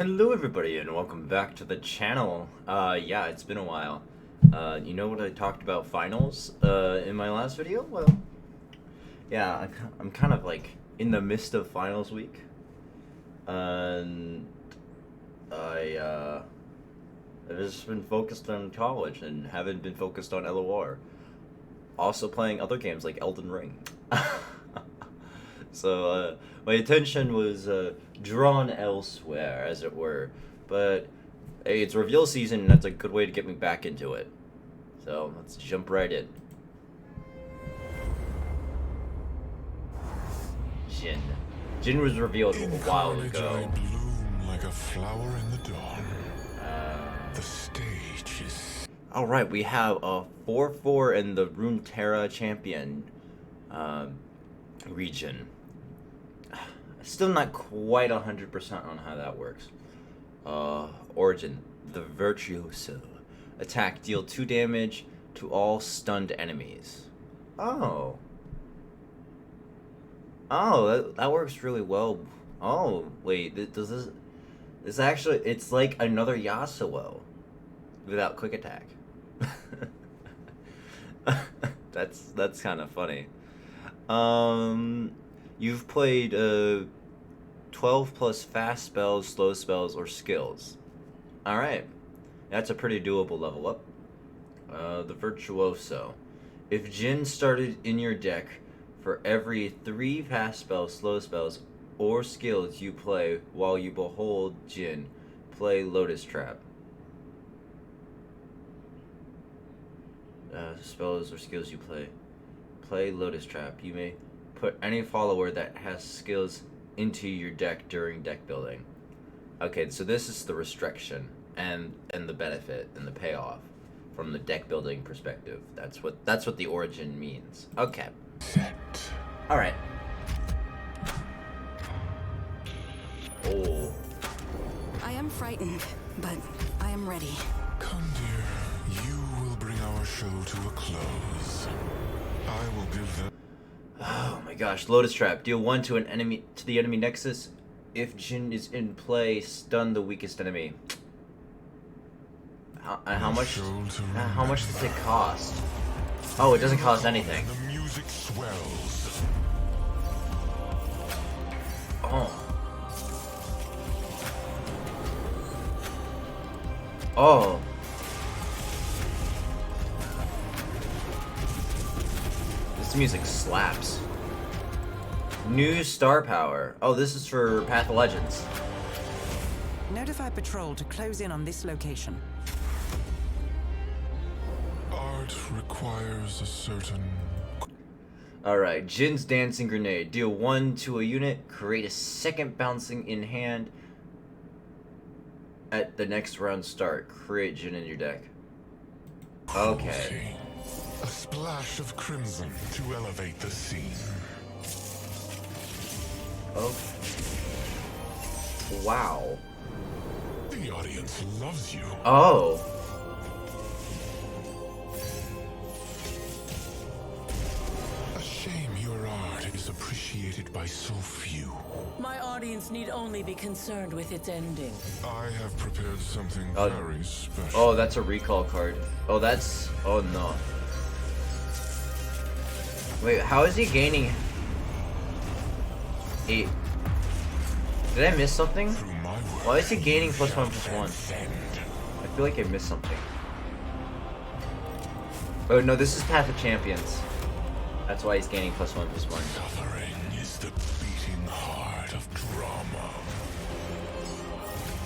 Hello everybody and welcome back to the channel. Yeah, it's been a while. You know what I talked about finals in my last video? Well, yeah, I'm kind of like in the midst of finals week. And I've just been focused on college and haven't been focused on LOR. Also playing other games like Elden Ring. So my attention was drawn elsewhere, as it were. But hey, it's reveal season, and that's a good way to get me back into it. So let's jump right in. Jhin. Jhin was revealed a while ago. I bloom like a flower in the dawn. The stage is... Alright, we have a 4-4 in the Runeterra champion region. Still not quite 100% on how that works. Origin, the Virtuoso. Attack, deal 2 damage to all stunned enemies. Oh. Oh, that works really well. Oh, wait, does this... It's actually, it's like another Yasuo without quick attack. That's kind of funny. You've played 12 plus fast spells, slow spells, or skills. Alright. That's a pretty doable level up. The Virtuoso. If Jhin started in your deck for every 3 fast spells, slow spells, or skills you play while you behold Jhin, play Lotus Trap. Spells or skills you play Lotus Trap. You may put any follower that has skills into your deck during deck building. Okay, so this is the restriction and the benefit and the payoff from the deck building perspective. That's what the origin means. Okay. All right. Oh. I am frightened, but I am ready. Come, dear. You will bring our show to a close. I will give them... Oh my gosh, Lotus Trap. Deal 1 to the enemy nexus. If Jhin is in play, stun the weakest enemy. How much does it cost? Oh, it doesn't cost anything. The music swells. Oh. Oh. This music slaps. New star power. Oh, this is for Path of Legends. Notify patrol to close in on this location. Art requires a certain... Alright, Jin's Dancing Grenade. Deal 1 to a unit, create a second bouncing in hand at the next round start. Create Jhin in your deck. Okay. A splash of crimson to elevate the scene. Oh. Wow. The audience loves you. Oh. A shame your art is appreciated by so few. My audience need only be concerned with its ending. I have prepared something very special. Oh, that's a recall card. Oh, that's... Oh, no. Wait, how is he gaining... 8? Did I miss something? Why is he gaining +1/+1? I feel like I missed something. Oh, no, this is Path of Champions. That's why he's gaining +1/+1. Suffering is the beating heart of drama.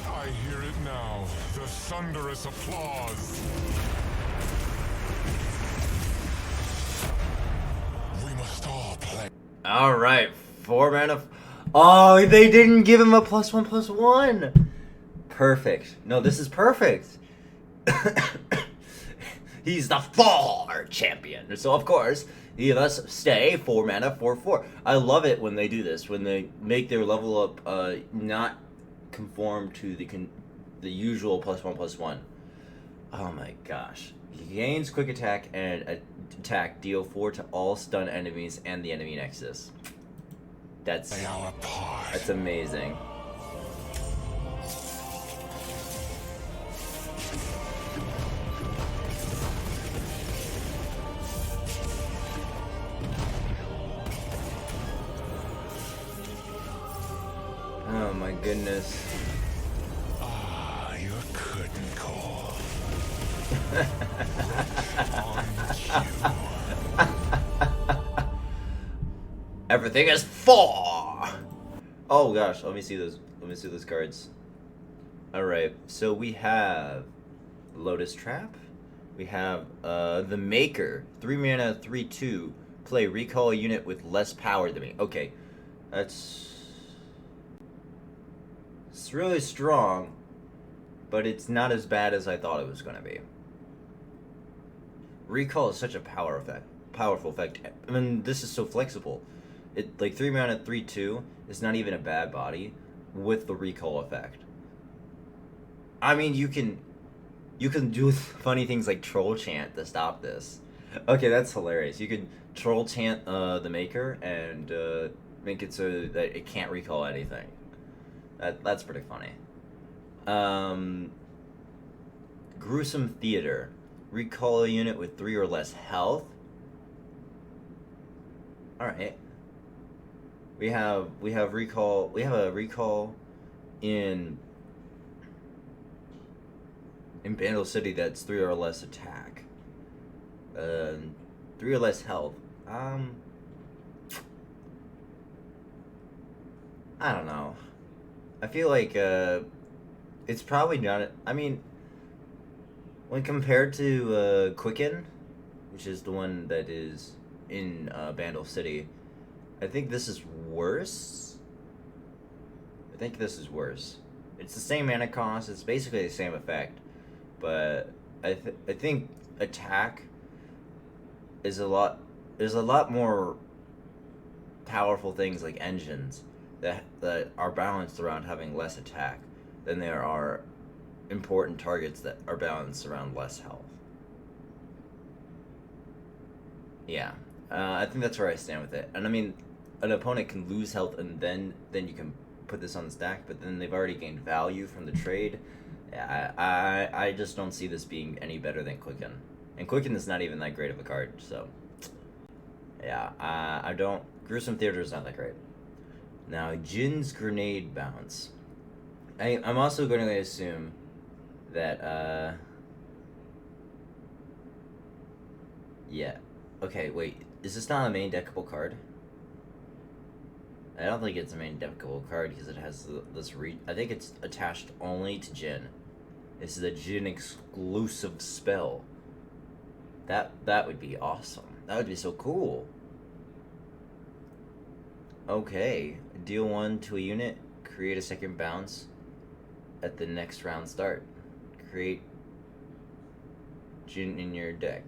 I hear it now, the thunderous applause. We must all play. Alright, 4 mana. Oh, they didn't give him a +1/+1. Perfect. No, this is perfect. He's the 4 champion. So, of course, he must stay 4 mana, 4/4. I love it when they do this, when they make their level up not conform to the usual +1/+1. Oh my gosh. He gains quick attack and attack, deal 4 to all stun enemies and the enemy nexus. That's amazing. goodness. Ah, your curtain call. On cue. Everything is 4! Oh gosh, let me see those. Let me see those cards. Alright, so we have Lotus Trap. We have the Maker. 3 mana, 3/2. Play recall a unit with less power than me. Okay, it's really strong, but it's not as bad as I thought it was going to be. Recall is such a powerful effect. I mean, this is so flexible. It like 3 mana, 3/2 is not even a bad body with the recall effect. I mean, you can do funny things like troll chant to stop this. Okay, that's hilarious. You could troll chant the Maker and make it so that it can't recall anything. That's pretty funny. Gruesome Theater. Recall a unit with 3 or less health. Alright. We have recall. We have a recall in Bandle City that's 3 or less attack. 3 or less health. I don't know. I feel like it's probably not. I mean, when compared to Quicken, which is the one that is in Bandle City, I think this is worse. It's the same mana cost. It's basically the same effect, but I think attack is a lot. There's a lot more powerful things like engines that are balanced around having less attack than there are important targets that are balanced around less health. Yeah, I think that's where I stand with it. And I mean, an opponent can lose health and then you can put this on the stack, but then they've already gained value from the trade. Yeah, I just don't see this being any better than Quicken. And Quicken is not even that great of a card, so yeah, I don't. Gruesome Theater is not that great. Now, Jhin's Grenade Bounce. I'm also going to assume that, yeah. Okay, wait. Is this not a main deckable card? I don't think it's a main deckable card because it has this I think it's attached only to Jhin. This is a Jhin exclusive spell. That would be awesome. That would be so cool. Okay, deal 1 to a unit, create a second bounce at the next round start. Create Jhin in your deck.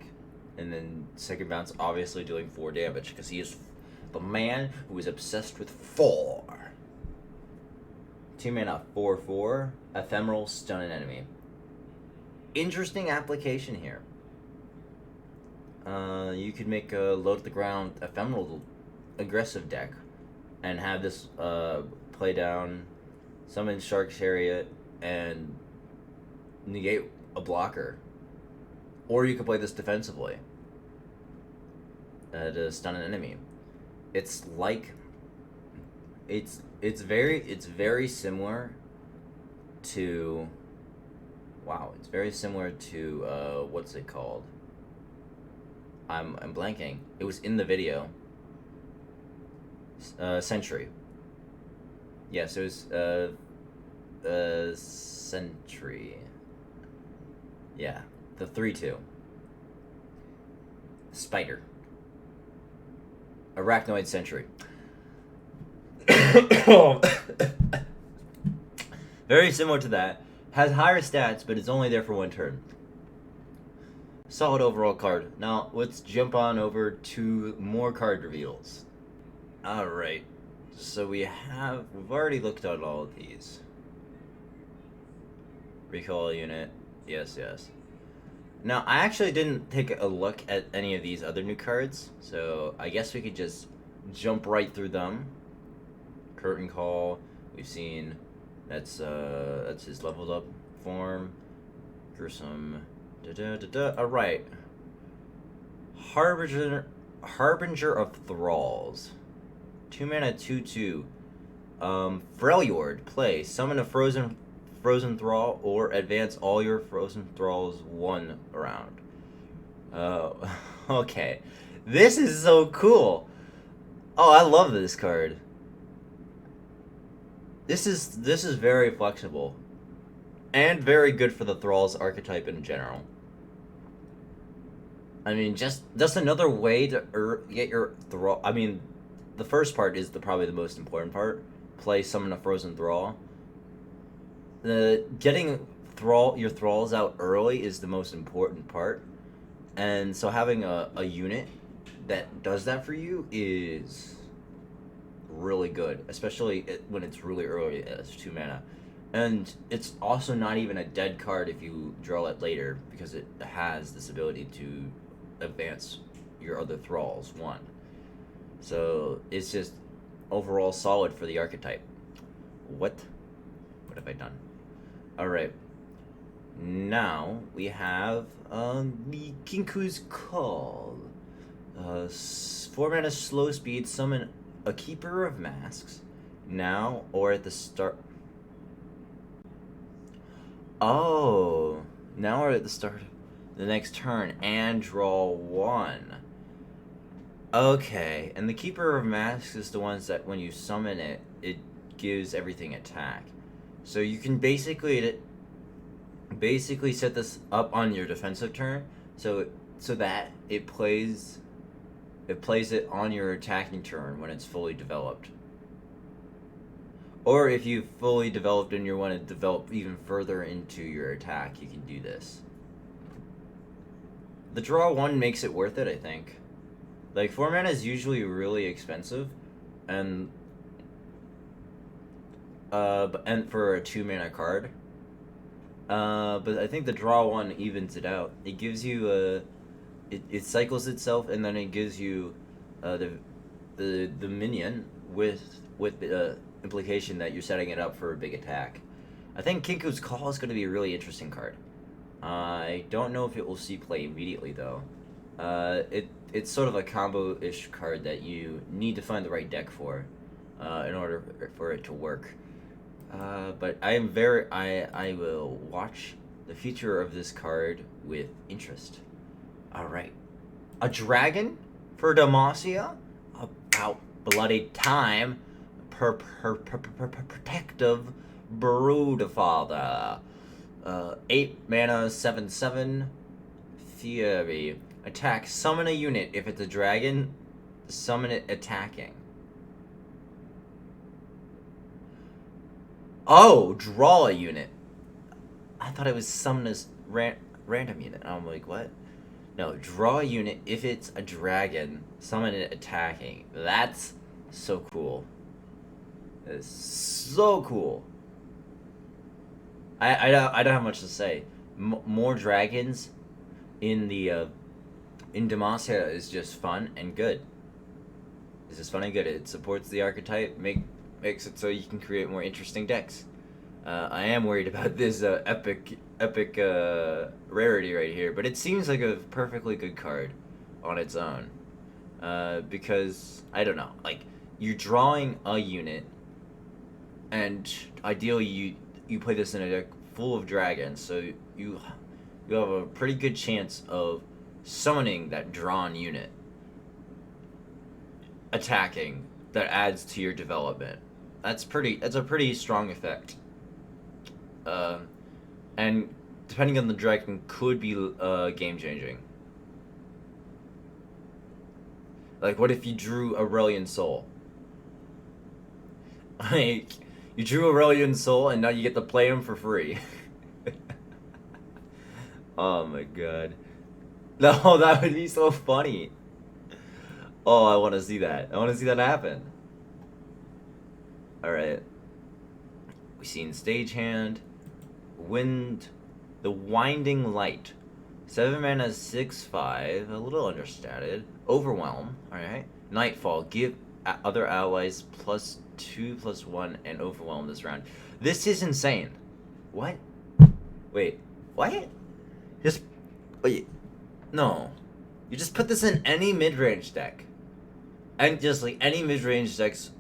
And then second bounce obviously doing 4 damage because he is the man who is obsessed with 4. 2 mana, 4/4, ephemeral, stun an enemy. Interesting application here. You could make a low to the ground ephemeral aggressive deck and have this play down, summon Shark Chariot, and negate a blocker. Or you could play this defensively to stun an enemy. It's like it's very similar to it's very similar to what's it called? I'm blanking. It was in the video. Sentry. Yes, it was Sentry. Yeah, the 3/2. Spider. Arachnoid Sentry. Very similar to that. Has higher stats, but it's only there for 1 turn. Solid overall card. Now, let's jump on over to more card reveals. Alright. So we've already looked at all of these. Recall unit. Yes. Now, I actually didn't take a look at any of these other new cards, so I guess we could just jump right through them. Curtain Call, we've seen, that's his leveled up form. Gruesome, alright. Harbinger of Thralls. 2 mana, 2/2. Freljord, play. Summon a frozen thrall or advance all your frozen thralls 1 round. Okay. This is so cool. Oh, I love this card. This is very flexible. And very good for the thralls archetype in general. I mean, just another way to get your thrall. I mean, the first part is probably the most important part. Play summon a frozen thrall. Getting your thralls out early is the most important part, and so having a unit that does that for you is really good, especially when it's really early as 2 mana. And it's also not even a dead card if you draw it later, because it has this ability to advance your other thralls 1. So it's just overall solid for the archetype. What have I done? Alright. Now we have the Kinku's Call. 4 mana slow speed, summon a Keeper of Masks now or at the start. Oh, now or at the start of the next turn and draw 1. Okay, and the Keeper of Masks is the ones that when you summon it, it gives everything attack. So you can basically set this up on your defensive turn, so that it plays it on your attacking turn when it's fully developed. Or if you've fully developed and you want to develop even further into your attack, you can do this. The draw 1 makes it worth it, I think. Like, 4 mana is usually really expensive, and for a 2 mana card. But I think the draw 1 evens it out. It gives you it cycles itself, and then it gives you the minion with the implication that you're setting it up for a big attack. I think Kinku's Call is going to be a really interesting card. I don't know if it will see play immediately though. It's sort of a combo-ish card that you need to find the right deck for, in order for it to work. But I will watch the future of this card with interest. Alright. A dragon for Demacia? About bloody time. Protective Broodfather. 8 mana, 7/7. Fury. Attack. Summon a unit. If it's a dragon, summon it attacking. Oh, draw a unit. I thought it was summon as random unit. I'm like, what? No, draw a unit. If it's a dragon, summon it attacking. That's so cool. That is so cool. I don't have much to say. More dragons in the in Demacia is just fun and good. It's just fun and good. It supports the archetype, makes it so you can create more interesting decks. I am worried about this epic rarity right here, but it seems like a perfectly good card on its own. Because I don't know, like, you're drawing a unit, and ideally you play this in a deck full of dragons, so you have a pretty good chance of summoning that drawn unit, attacking, that adds to your development. That's a pretty strong effect. And depending on the dragon, could be game changing. Like, what if you drew Aurelian Soul? Like, you drew Aurelian Soul and now you get to play him for free. Oh my god. No, that would be so funny. Oh, I want to see that. I want to see that happen. Alright. We've seen Stagehand. The Winding Light. 7 mana, 6/5. A little understated. Overwhelm. Alright. Nightfall. Give other allies +2/+1 and overwhelm this round. This is insane. What? Wait. What? Wait. No. You just put this in any mid-range deck. And just like any mid-range decks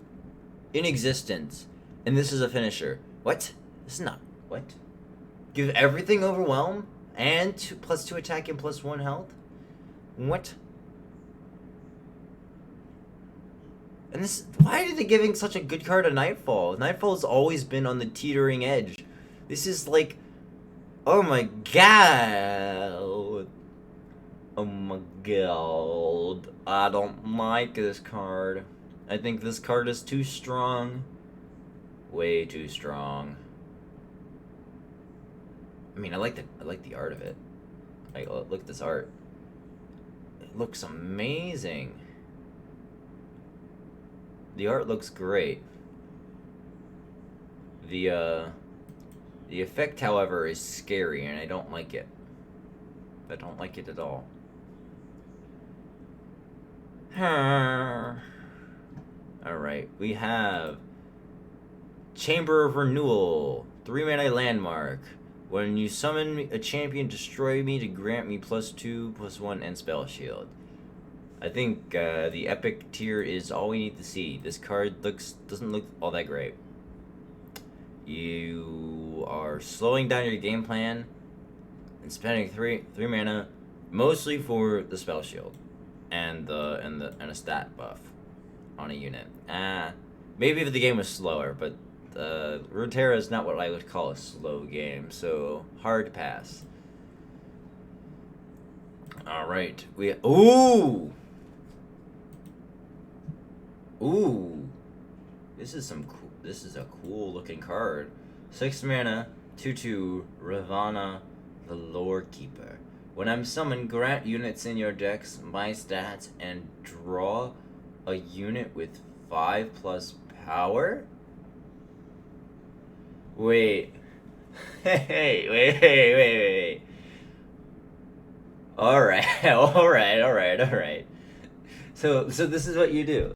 in existence, and this is a finisher. What? This is not... What? Give everything Overwhelm, and +2 attack and +1 health? What? And this... Why are they giving such a good card to Nightfall? Nightfall's always been on the teetering edge. This is like... Oh my god! Oh my god. I don't like this card. I think this card is too strong. Way too strong. I mean, I like the art of it. Like, look at this art. It looks amazing. The art looks great. The effect, however, is scary, and I don't like it. I don't like it at all. Alright, we have Chamber of Renewal, 3-mana landmark. When you summon a champion, destroy me to grant me +2, +1, and spell shield. I think the epic tier is all we need to see. This card doesn't look all that great. You are slowing down your game plan and spending three mana, mostly for the spell shield and a stat buff on a unit. Maybe if the game was slower, but Runeterra is not what I would call a slow game, so hard pass. All right, ooh. This is a cool looking card. 6 mana, 2/2, Ravana, the Lore Keeper. When I'm summoned, grant units in your decks my stats and draw a unit with 5+ power? Wait. Wait. Alright. So this is what you do.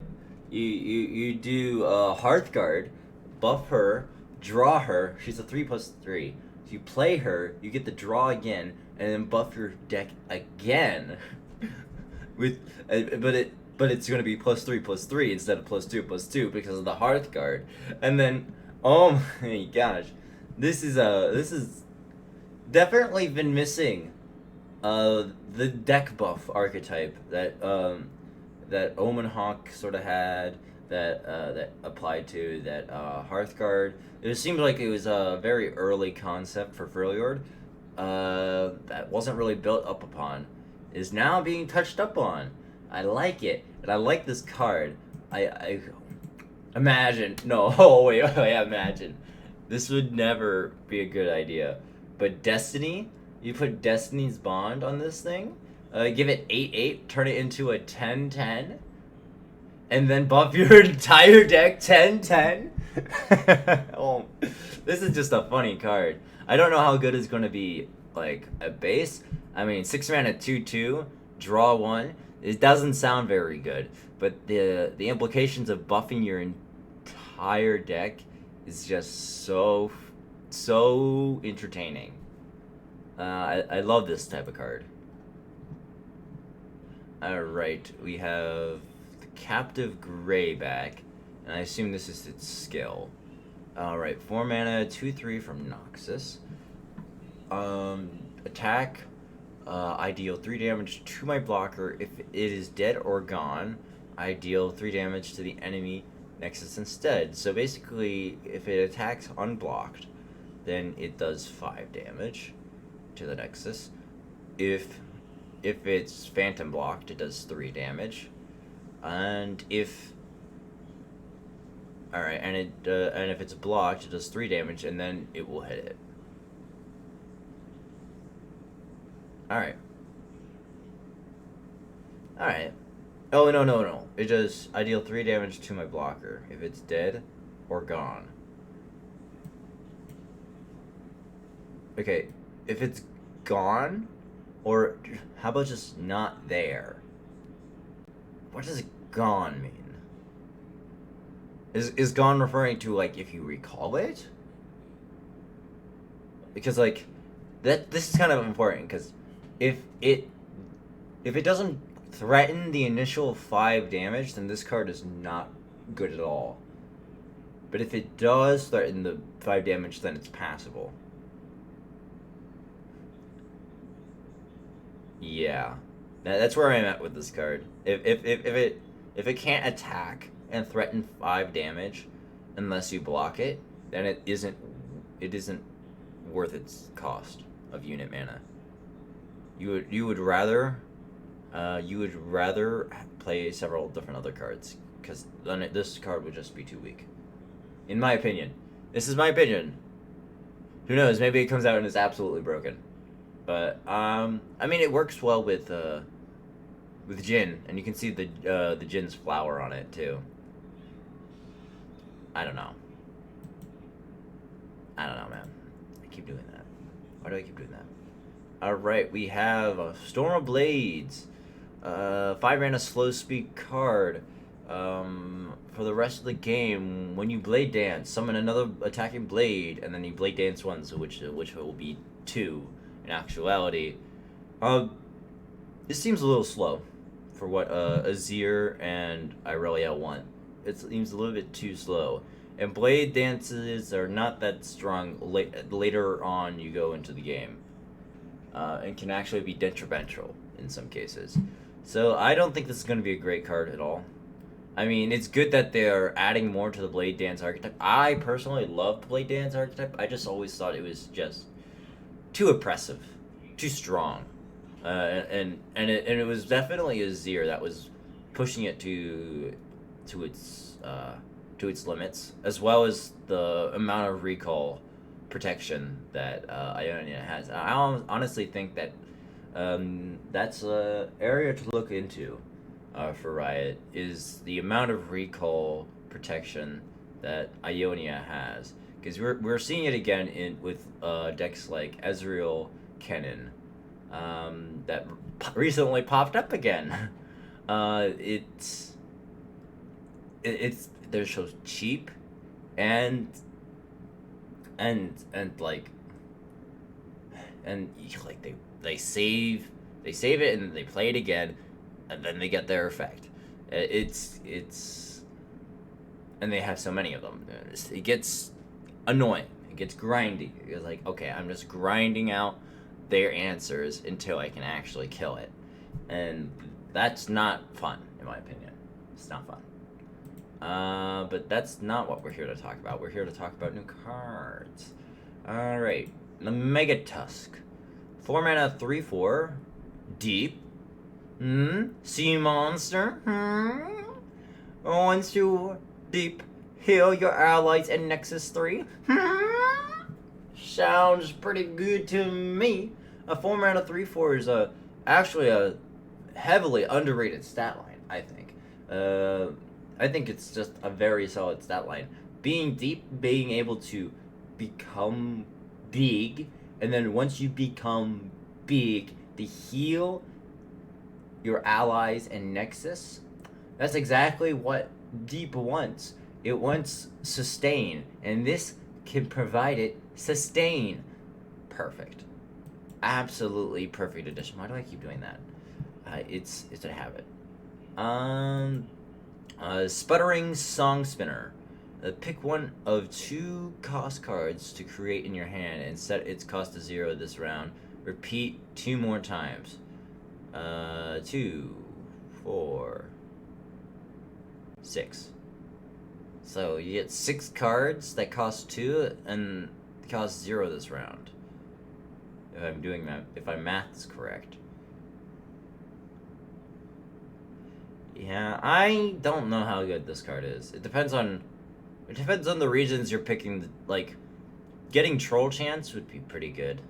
You do Hearthguard, buff her, draw her. She's a 3/3. If you play her, you get the draw again, and then buff your deck again. But it's gonna be +3/3 instead of +2/2 because of the Hearthguard. And then, oh my gosh, this is definitely been missing the deck buff archetype that Omen Hawk sort of had, that applied to that Hearthguard. It seemed like it was a very early concept for Freljord that wasn't really built up upon. Is now being touched up on. I like it, and I like this card. I imagine. No, oh wait, imagine. This would never be a good idea. But Destiny, you put Destiny's Bond on this thing, give it 8/8, turn it into a 10/10, and then buff your entire deck 10/10. Oh, this is just a funny card. I don't know how good it's going to be, like, at base. I mean, 6 mana 2/2, draw 1. It doesn't sound very good, but the implications of buffing your entire deck is just so entertaining. I love this type of card. Alright, we have the Captive Greyback, and I assume this is its skill. Alright, 4 mana, 2/3 from Noxus. Attack, I deal 3 damage to my blocker. If it is dead or gone, I deal 3 damage to the enemy Nexus instead. So basically, if it attacks unblocked, then it does 5 damage to the Nexus. If it's phantom blocked, it does 3 damage. And if if it's blocked, it does 3 damage, and then it will hit it. Alright. Oh, no. It does, I deal 3 damage to my blocker if it's dead or gone. Okay, if it's gone, or how about just not there? What does gone mean? Is gone referring to, like, if you recall it? Because, like, this is kind of important, because if it doesn't threaten the initial 5 damage, then this card is not good at all. But if it does threaten the 5 damage, then it's passable. Yeah. That's where I'm at with this card. If it can't attack and threaten 5 damage unless you block it, then it isn't worth its cost of unit mana. You would rather play several different other cards, because then this card would just be too weak. In my opinion. This is my opinion. Who knows, maybe it comes out and is absolutely broken. But I mean, it works well with Jhin, and you can see the Jin's flower on it too. I don't know, man. I keep doing that. Why do I keep doing that? Alright, we have a Storm of Blades. 5 mana slow speed card. For the rest of the game, when you Blade Dance, summon another attacking blade, and then you Blade Dance once, which will be 2 in actuality. This seems a little slow for what Azir and Irelia want. It seems a little bit too slow. And Blade Dances are not that strong later on you go into the game. And can actually be detrimental in some cases. So I don't think this is going to be a great card at all. I mean, it's good that they're adding more to the Blade Dance archetype. I personally love the Blade Dance archetype. I just always thought it was just too oppressive, too strong. And it was definitely Azir that was pushing it to its limits, as well as the amount of recall protection that Ionia has. I honestly think that that's an area to look into for Riot, is the amount of recall protection that Ionia has, because we're seeing it again with decks like Ezreal, Kennen, that recently popped up again. They're so cheap, and like they save it and then they play it again, and then they get their effect. It's and they have so many of them. It gets annoying. It gets grindy. It's like, okay, I'm just grinding out their answers until I can actually kill it, and that's not fun in my opinion. It's not fun. But that's not what we're here to talk about. We're here to talk about new cards. Alright, the Mega Tusk. 4 mana, 3/4. Deep. Sea monster. Once you deep, heal your allies in Nexus 3. Sounds pretty good to me. A 4 mana, 3/4 is actually a heavily underrated stat line, I think. I think it's just a very solid stat line. Being deep, being able to become big, and then once you become big, to heal your allies in Nexus. That's exactly what deep wants. It wants sustain, and this can provide it sustain. Perfect. Absolutely perfect addition. Why do I keep doing that? It's a habit. Sputtering Song Spinner. Pick one of 2 cost cards to create in your hand and set its cost to 0 this round. Repeat 2 more times. 2, 4, 6. So you get 6 cards that cost 2 and cost 0 this round. If I'm doing that, if my math is correct. Yeah, I don't know how good this card is. It depends on the regions you're picking. Like, getting Troll Chance would be pretty good.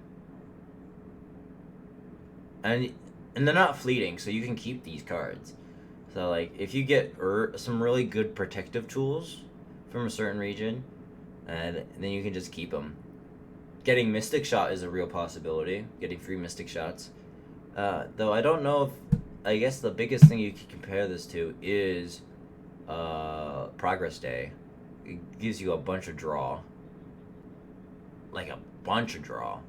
And they're not fleeting, so you can keep these cards. So, like, if you get some really good protective tools from a certain region, and then you can just keep them. Getting Mystic Shot is a real possibility. Getting free Mystic Shots. Though I don't know if... I guess the biggest thing you can compare this to is Progress Day. It gives you a bunch of draw. Like a bunch of draw.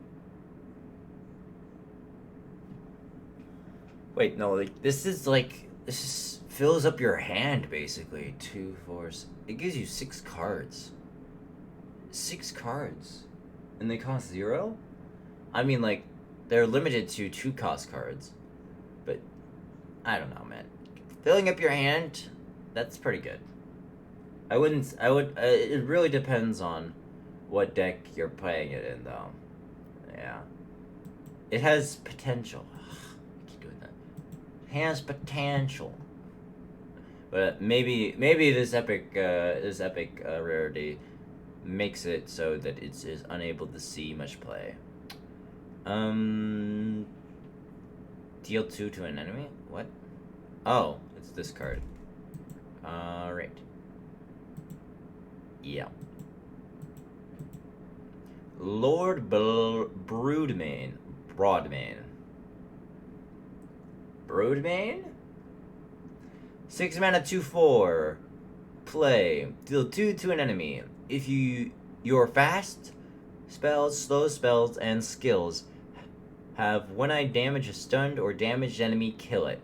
Wait, no, like this fills up your hand basically. 2, 4. It gives you 6 cards. 6 cards, and they cost 0. I mean, like, they're limited to 2 cost cards, but I don't know, man. Filling up your hand, that's pretty good. I would. It really depends on what deck you're playing it in, though. Yeah. It has potential. I keep doing that. It has potential. But maybe this epic rarity makes it so that it's unable to see much play. Deal 2 to an enemy? What? Oh, it's this card. Right. Yeah. Lord Broodmane. Broodmane? 6 mana, 2/4. Play. Deal 2 to an enemy. If your fast spells, slow spells, and skills have when I damage a stunned or damaged enemy, kill it.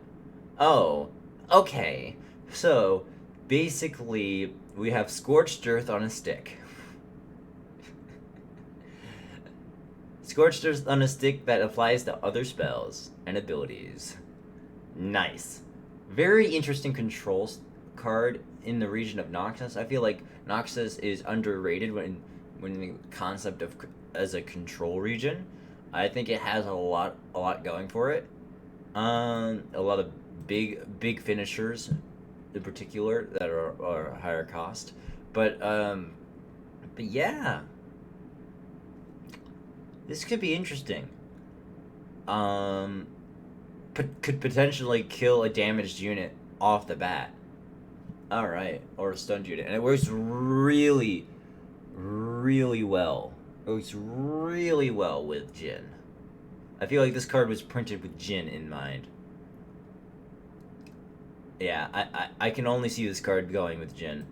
Oh, okay. So, basically, we have Scorched Earth on a stick. Scorched Earth on a stick that applies to other spells and abilities. Nice. Very interesting controls card in the region of Noxus. I feel like Noxus is underrated when the concept of as a control region. I think it has a lot going for it. A lot of big finishers in particular that are higher cost. But yeah. This could be interesting. Could potentially kill a damaged unit off the bat. Alright, or a stunned unit. And it works really, really well. It works really well with Jhin. I feel like this card was printed with Jhin in mind. Yeah, I can only see this card going with Jhin.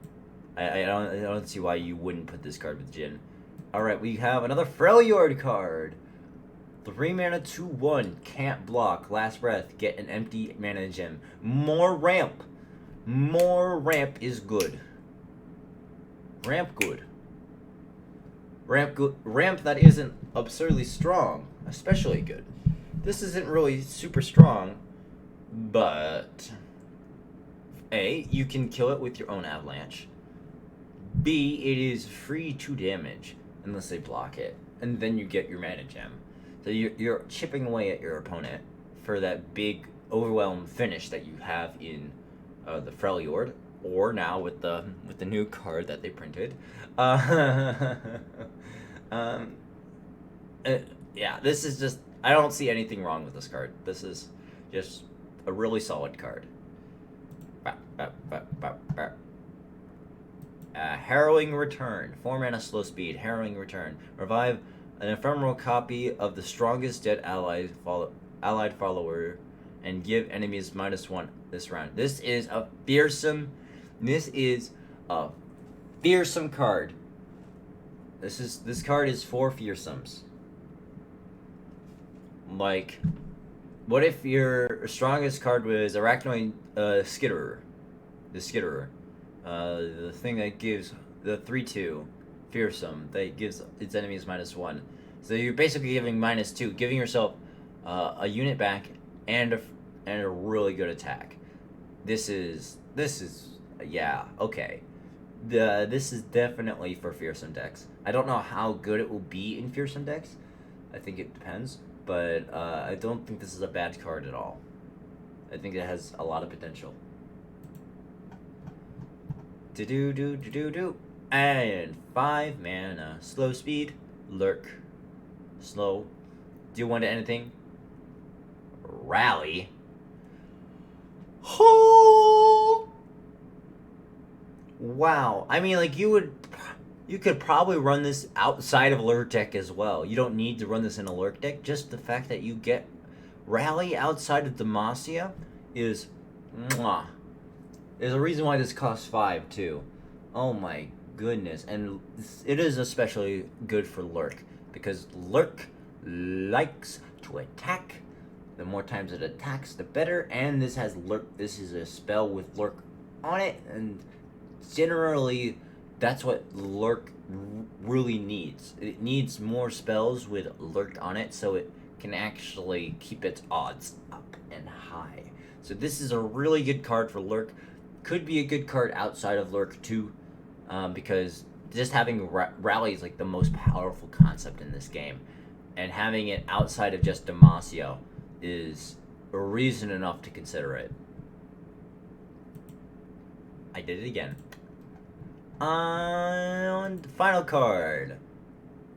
I don't see why you wouldn't put this card with Jhin. Alright, we have another Freljord card. 3 mana, 2/1, can't block, last breath, get an empty mana gem. More ramp. More ramp is good. Ramp good. Ramp that isn't absurdly strong, especially good. This isn't really super strong, but A, you can kill it with your own avalanche. B, it is free to damage unless they block it, and then you get your mana gem. So you're chipping away at your opponent for that big overwhelm finish that you have in the Freljord, or now with the new card that they printed. Yeah, this is just, I don't see anything wrong with this card. This is just a really solid card. Harrowing Return. 4 mana, slow speed. Harrowing Return. Revive an ephemeral copy of the strongest dead allied follower and give enemies -1 this round. This is a fearsome card. This card is for fearsomes. Like, what if your strongest card was Arachnoid Skitterer? The Skitterer. The thing that gives the 3/2 fearsome that gives its enemies -1. So you're basically giving -2, giving yourself a unit back and a really good attack. This is yeah, okay. This is definitely for fearsome decks. I don't know how good it will be in fearsome decks. I think it depends, but I don't think this is a bad card at all. I think it has a lot of potential. Do. And 5 mana. Slow speed. Lurk. Slow. Do 1 to anything. Rally. Oh! Wow. I mean, like, you could probably run this outside of a lurk deck as well. You don't need to run this in a lurk deck. Just the fact that you get Rally outside of Demacia is mwah. There's a reason why this costs 5 too. Oh my goodness. And it is especially good for lurk, because lurk likes to attack. The more times it attacks, the better. And this has lurk. This is a spell with lurk on it, and generally that's what Lurk really needs. It needs more spells with Lurk on it so it can actually keep its odds up and high. So this is a really good card for Lurk. Could be a good card outside of Lurk too, because just having Rally is like the most powerful concept in this game. And having it outside of just Demacio is a reason enough to consider it. I did it again. On the final card.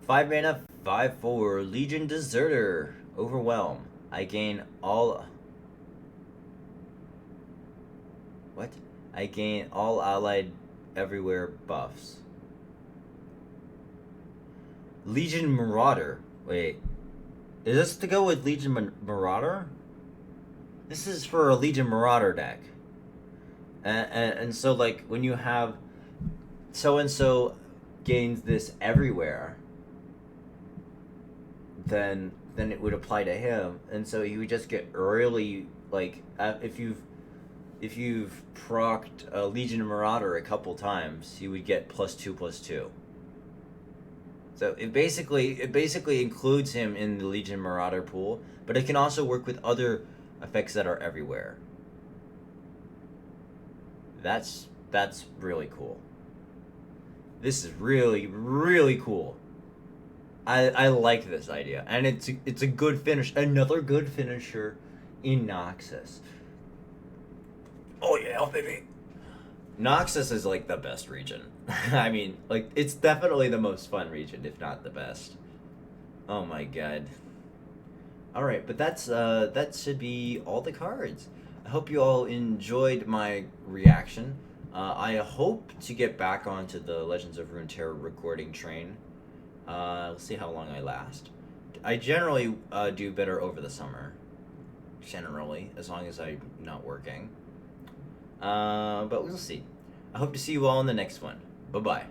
5 mana, 5/4, Legion Deserter. Overwhelm. I gain all... What? I gain all allied everywhere buffs. Legion Marauder. Wait. Is this to go with Legion Marauder? This is for a Legion Marauder deck. And so, like, when you have so-and-so gains this everywhere, then it would apply to him. And so you would just get really, like, if you've procced a Legion Marauder a couple times, you would get +2/+2. So it basically includes him in the Legion Marauder pool, but it can also work with other effects that are everywhere. That's really cool. This is really, really cool. I like this idea, and it's a good finish. Another good finisher in Noxus. Oh yeah, baby. Noxus is like the best region. I mean, like, it's definitely the most fun region, if not the best. Oh my god. Alright, but that should be all the cards. I hope you all enjoyed my reaction. I hope to get back onto the Legends of Runeterra recording train. Let's see how long I last. I generally do better over the summer. Generally, as long as I'm not working. But we'll see. I hope to see you all in the next one. Bye-bye.